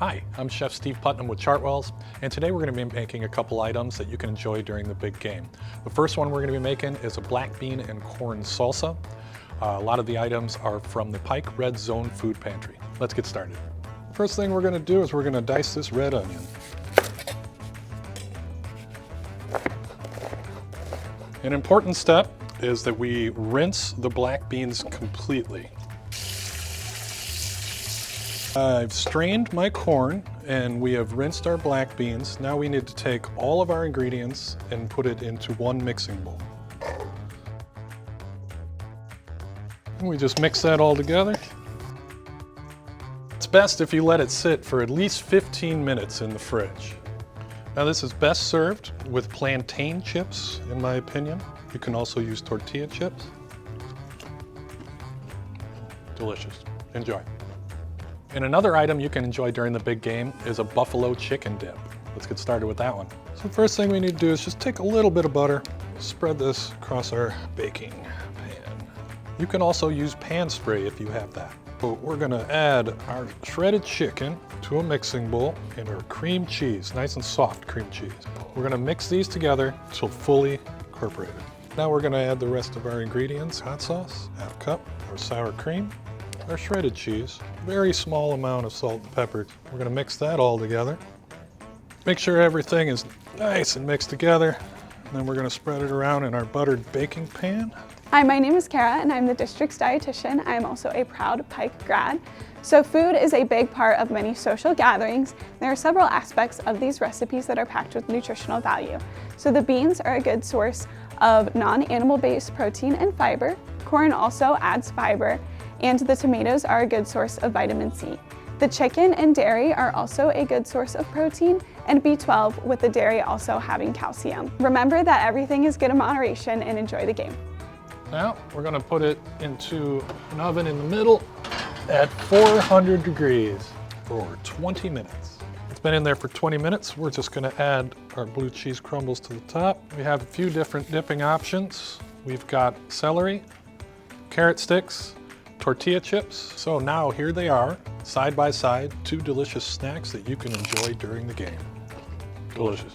Hi, I'm Chef Steve Putnam with Chartwells, and today we're going to be making a couple items that you can enjoy during the big game. The first one we're going to be making is a black bean and corn salsa. A lot of the items are from the Pike Red Zone Food Pantry. Let's get started. First thing we're going to do is we're going to dice this red onion. An important step is that we rinse the black beans completely. I've strained my corn and we have rinsed our black beans. Now we need to take all of our ingredients and put it into one mixing bowl. And we just mix that all together. It's best if you let it sit for at least 15 minutes in the fridge. Now this is best served with plantain chips, in my opinion. You can also use tortilla chips. Delicious. Enjoy. And another item you can enjoy during the big game is a buffalo chicken dip. Let's get started with that one. So first thing we need to do is just take a little bit of butter, spread this across our baking pan. You can also use pan spray if you have that. So we're gonna add our shredded chicken to a mixing bowl and our cream cheese, nice and soft cream cheese. We're gonna mix these together until fully incorporated. Now we're gonna add the rest of our ingredients, hot sauce, half cup, our sour cream, our shredded cheese, very small amount of salt and pepper. We're gonna mix that all together. Make sure everything is nice and mixed together. And then we're gonna spread it around in our buttered baking pan. Hi, my name is Kara and I'm the district's dietitian. I'm also a proud Pike grad. So food is a big part of many social gatherings. There are several aspects of these recipes that are packed with nutritional value. So the beans are a good source of non-animal based protein and fiber. Corn also adds fiber, and the tomatoes are a good source of vitamin C. The chicken and dairy are also a good source of protein, and B12 with the dairy also having calcium. Remember that everything is good in moderation and enjoy the game. Now we're gonna put it into an oven in the middle at 400 degrees for 20 minutes. It's been in there for 20 minutes. We're just gonna add our blue cheese crumbles to the top. We have a few different dipping options. We've got celery, carrot sticks, tortilla chips. So now here they are, side by side, two delicious snacks that you can enjoy during the game. Delicious.